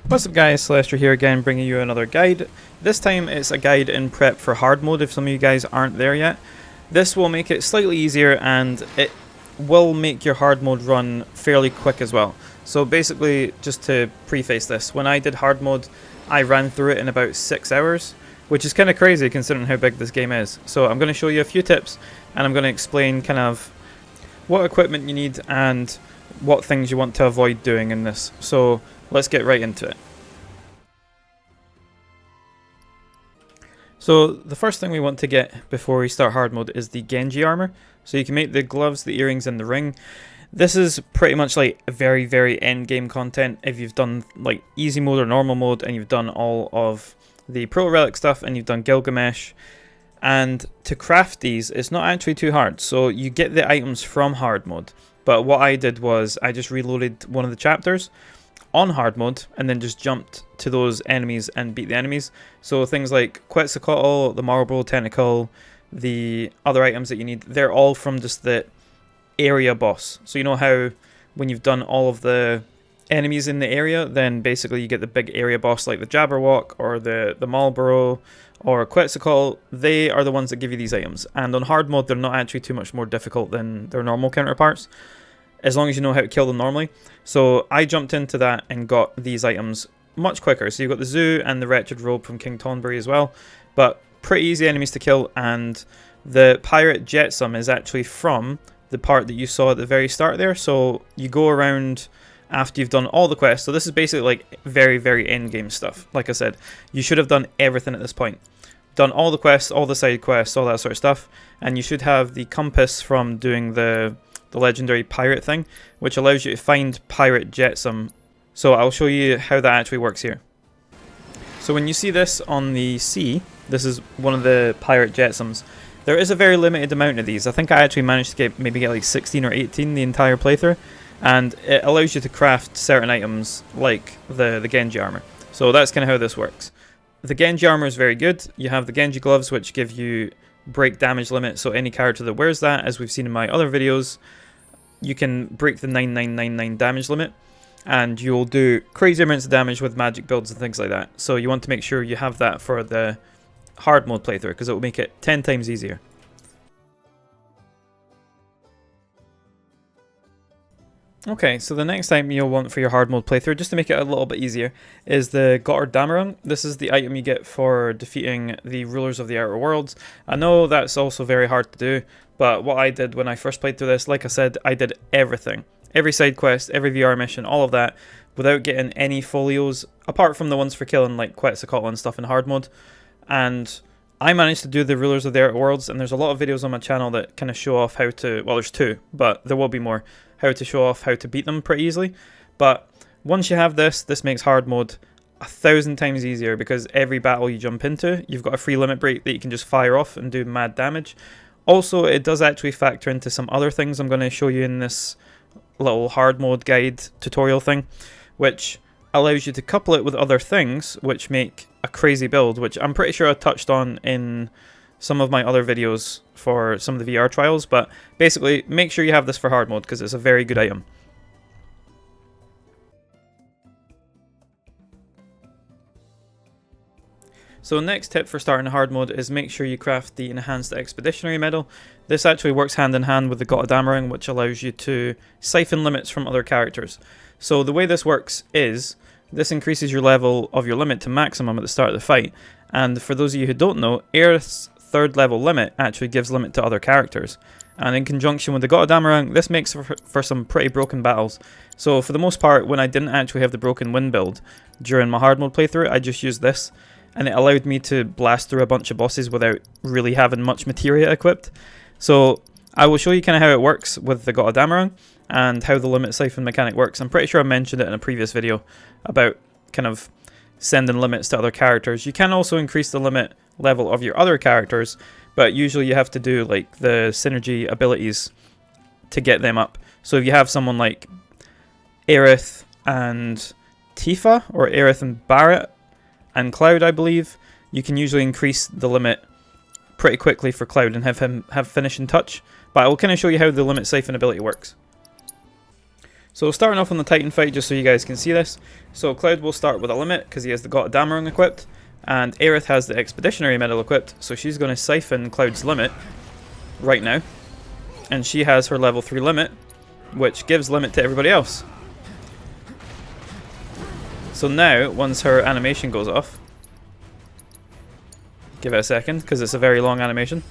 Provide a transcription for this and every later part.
What's up guys, Celestia here again, bringing you another guide. This time it's a guide in prep for hard mode if some of you guys aren't there yet. This will make it slightly easier and it will make your hard mode run fairly quick as well. So basically, just to preface this, when I did hard mode I ran through it in about 6 hours, which is kind of crazy considering how big this game is. So I'm going to show you a few tips and I'm going to explain kind of what equipment you need and what things you want to avoid doing in this. So let's get right into it. So the first thing we want to get before we start hard mode is the Genji armor. So you can make the gloves, the earrings and the ring. This is pretty much like very end game content if you've done like easy mode or normal mode and you've done all of the Pro Relic stuff and you've done Gilgamesh. And to craft these, it's not actually too hard. So you get the items from hard mode. But what I did was I just reloaded one of the chapters on hard mode and then just jumped to those enemies and beat the enemies. So things like Quetzalcoatl, the Marlboro Tentacle, the other items that you need, they're all from just the area boss. So you know how when you've done all of the enemies in the area, then basically you get the big area boss like the Jabberwock or the Marlboro or Quetzalcoatl. They are the ones that give you these items. And on hard mode, they're not actually too much more difficult than their normal counterparts, as long as you know how to kill them normally. So I jumped into that and got these items much quicker. So you've got the Zoo and the Wretched Robe from King Tonberry as well, but pretty easy enemies to kill. And the Pirate Jetsam is actually from the part that you saw at the very start there. So you go around after you've done all the quests. So this is basically like very end game stuff. Like I said, you should have done everything at this point. Done all the quests, all the side quests, all that sort of stuff. And you should have the compass from doing the legendary pirate thing, which allows you to find Pirate Jetsam. So I'll show you how that actually works here. So when you see this on the sea, this is one of the Pirate Jetsams. There is a very limited amount of these. I think I actually managed to get like 16 or 18 the entire playthrough, and it allows you to craft certain items like the Genji armor. So that's kind of how this works. The Genji armor is very good. You have the Genji gloves, which give you break damage limit, so any character that wears that, as we've seen in my other videos, you can break the 9999 damage limit and you'll do crazy amounts of damage with magic builds and things like that. So you want to make sure you have that for the hard mode playthrough because it will make it 10 times easier. Okay, so the next item you'll want for your hard mode playthrough, just to make it a little bit easier, is the Gdamarun. This is the item you get for defeating the rulers of the outer worlds. I know that's also very hard to do, but what I did when I first played through this, like I said, I did everything. Every side quest, every VR mission, all of that, without getting any folios, apart from the ones for killing like Quetzalcoatl and stuff in hard mode. And I managed to do the rulers of the outer worlds, and there's a lot of videos on my channel that kind of show off how to, well there's two, but there will be more, how to show off how to beat them pretty easily. But once you have this makes hard mode 1,000 times easier because every battle you jump into, you've got a free limit break that you can just fire off and do mad damage. Also, it does actually factor into some other things I'm going to show you in this little hard mode guide tutorial thing, which allows you to couple it with other things which make a crazy build, which I'm pretty sure I touched on in some of my other videos for some of the VR trials. But basically, make sure you have this for hard mode because it's a very good item. So next tip for starting hard mode is make sure you craft the Enhanced Expeditionary Medal. This actually works hand in hand with the Gdamarun, which allows you to siphon limits from other characters. So the way this works is, this increases your level of your limit to maximum at the start of the fight. And for those of you who don't know, Aerith's 3rd level limit actually gives limit to other characters. And in conjunction with the Gdamarun, this makes for some pretty broken battles. So for the most part, when I didn't actually have the broken wind build during my hard mode playthrough, I just used this. And it allowed me to blast through a bunch of bosses without really having much materia equipped. So I will show you kind of how it works with the Gdamarun and how the limit siphon mechanic works. I'm pretty sure I mentioned it in a previous video about kind of sending limits to other characters. You can also increase the limit level of your other characters, but usually you have to do like the synergy abilities to get them up. So if you have someone like Aerith and Tifa, or Aerith and Barret and Cloud, I believe, you can usually increase the limit pretty quickly for Cloud and have him have finishing touch. But I will kind of show you how the limit siphon ability works. So starting off on the Titan fight, just so you guys can see this. So Cloud will start with a limit because he has the Gdamarun equipped, and Aerith has the Expeditionary Medal equipped, so she's going to siphon Cloud's limit right now. And she has her level 3 limit, which gives limit to everybody else. So now, once her animation goes off, give it a second because it's a very long animation,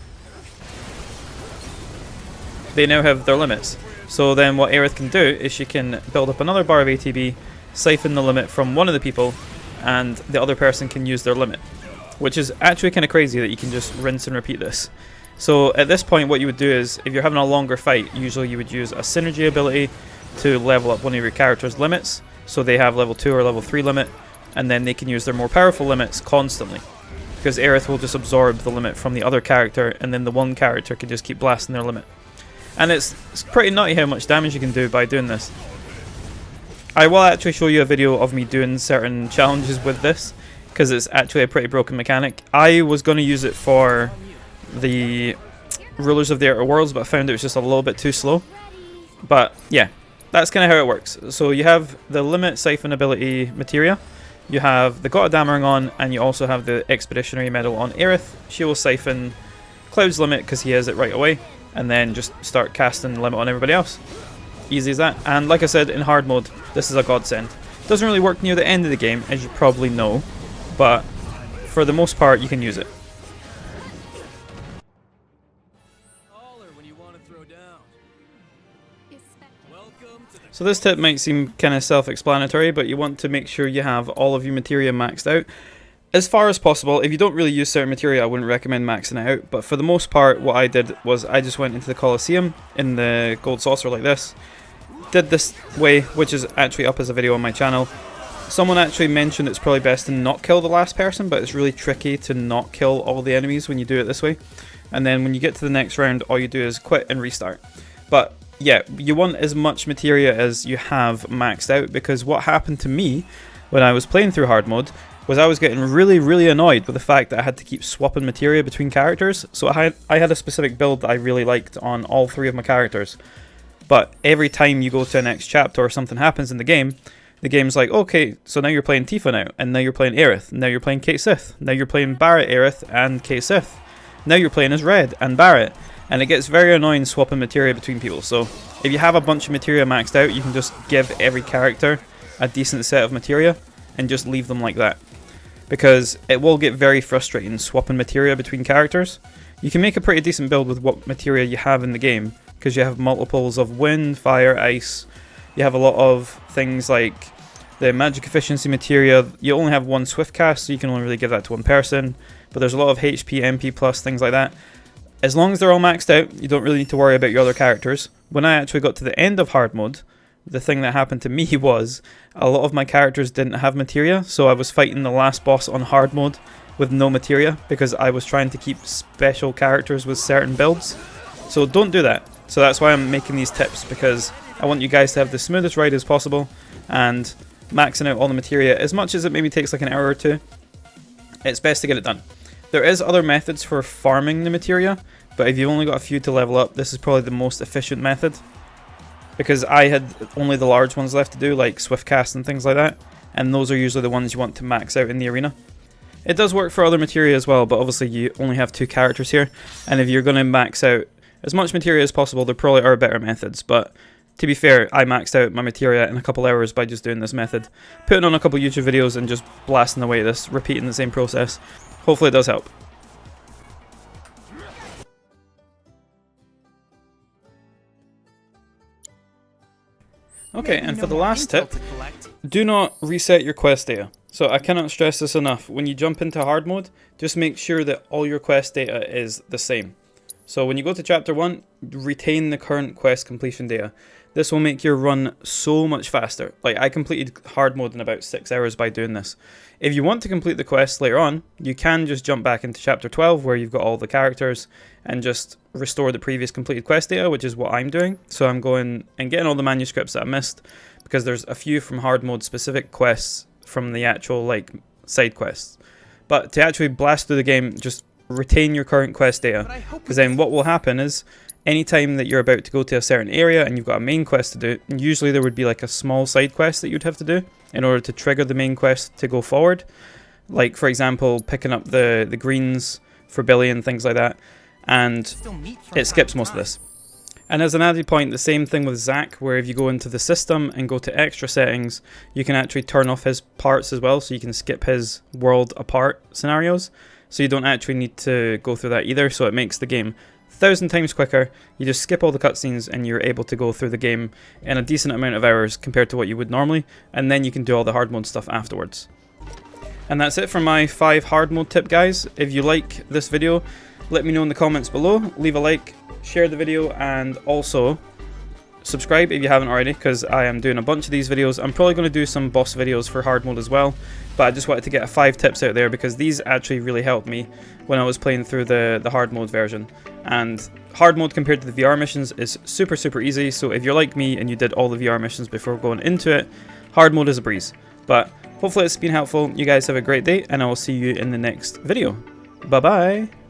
they now have their limits. So then what Aerith can do is she can build up another bar of ATB, siphon the limit from one of the people, and the other person can use their limit. Which is actually kind of crazy that you can just rinse and repeat this. So at this point what you would do is, if you're having a longer fight, usually you would use a synergy ability to level up one of your character's limits. So they have level 2 or level 3 limit, and then they can use their more powerful limits constantly. Because Aerith will just absorb the limit from the other character, and then the one character can just keep blasting their limit. And it's pretty nutty how much damage you can do by doing this. I will actually show you a video of me doing certain challenges with this, because it's actually a pretty broken mechanic. I was going to use it for the Rulers of the Outer Worlds, but I found it was just a little bit too slow. But yeah, that's kind of how it works. So you have the limit siphon ability materia, you have the Gdamarun on, and you also have the Expeditionary Medal on Aerith. She will siphon Cloud's limit because he has it right away, and then just start casting the limit on everybody else. Easy as that. And like I said, in hard mode, this is a godsend. Doesn't really work near the end of the game, as you probably know, but for the most part you can use it. So this tip might seem kind of self-explanatory, but you want to make sure you have all of your materia maxed out as far as possible. If you don't really use certain materia, I wouldn't recommend maxing it out, but for the most part what I did was I just went into the Colosseum in the gold saucer like this, did this way, which is actually up as a video on my channel. Someone actually mentioned it's probably best to not kill the last person, but it's really tricky to not kill all the enemies when you do it this way. And then when you get to the next round, all you do is quit and restart. But yeah, you want as much materia as you have maxed out, because what happened to me when I was playing through hard mode was I was getting really annoyed with the fact that I had to keep swapping materia between characters. So I had a specific build that I really liked on all 3 of my characters. But every time you go to the next chapter or something happens in the game's like, okay, so now you're playing Tifa now, and now you're playing Aerith, now you're playing Kate Sith, now you're playing Barret Aerith and Kate Sith, now you're playing as Red and Barret. And it gets very annoying swapping materia between people. So if you have a bunch of materia maxed out, you can just give every character a decent set of materia and just leave them like that. Because it will get very frustrating swapping materia between characters. You can make a pretty decent build with what materia you have in the game, because you have multiples of wind, fire, ice. You have a lot of things like the magic efficiency materia. You only have one swift cast, so you can only really give that to one person. But there's a lot of HP, MP plus, things like that. As long as they're all maxed out, you don't really need to worry about your other characters. When I actually got to the end of hard mode, the thing that happened to me was a lot of my characters didn't have materia, so I was fighting the last boss on hard mode with no materia because I was trying to keep special characters with certain builds. So don't do that. So that's why I'm making these tips, because I want you guys to have the smoothest ride as possible, and maxing out all the materia, as much as it maybe takes like an hour or two, it's best to get it done. There is other methods for farming the materia, but if you've only got a few to level up, this is probably the most efficient method. Because I had only the large ones left to do, like swift cast and things like that, and those are usually the ones you want to max out in the arena. It does work for other materia as well, but obviously you only have 2 characters here, and if you're going to max out as much materia as possible, there probably are better methods, but to be fair, I maxed out my materia in a couple hours by just doing this method. Putting on a couple YouTube videos and just blasting away this, repeating the same process. Hopefully it does help. Okay, and for the last tip, do not reset your quest data. So I cannot stress this enough. When you jump into hard mode, just make sure that all your quest data is the same. So when you go to chapter 1, retain the current quest completion data. This will make your run so much faster. Like, I completed hard mode in about 6 hours by doing this. If you want to complete the quest later on, you can just jump back into chapter 12 where you've got all the characters and just restore the previous completed quest data, which is what I'm doing. So I'm going and getting all the manuscripts that I missed, because there's a few from hard mode specific quests from the actual like side quests. But to actually blast through the game, just retain your current quest data, because then what will happen is anytime that you're about to go to a certain area and you've got a main quest to do, usually there would be like a small side quest that you'd have to do in order to trigger the main quest to go forward. Like, for example, picking up the greens for Billy and things like that, and it skips most of this. And as an added point, the same thing with Zack, where if you go into the system and go to extra settings, you can actually turn off his parts as well, so you can skip his world apart scenarios. So you don't actually need to go through that either, so it makes the game 1,000 times quicker. You just skip all the cutscenes and you're able to go through the game in a decent amount of hours compared to what you would normally, and then you can do all the hard mode stuff afterwards. And that's it for my 5 hard mode tip, guys. If you like this video, let me know in the comments below, leave a like, share the video, and also subscribe if you haven't already, because I am doing a bunch of these videos. I'm probably going to do some boss videos for hard mode as well, but I just wanted to get 5 tips out there because these actually really helped me when I was playing through the hard mode version. And hard mode compared to the VR missions is super easy, so if you're like me and you did all the VR missions before going into it, hard mode is a breeze. But hopefully it's been helpful. You guys have a great day, and I will see you in the next video. Bye bye!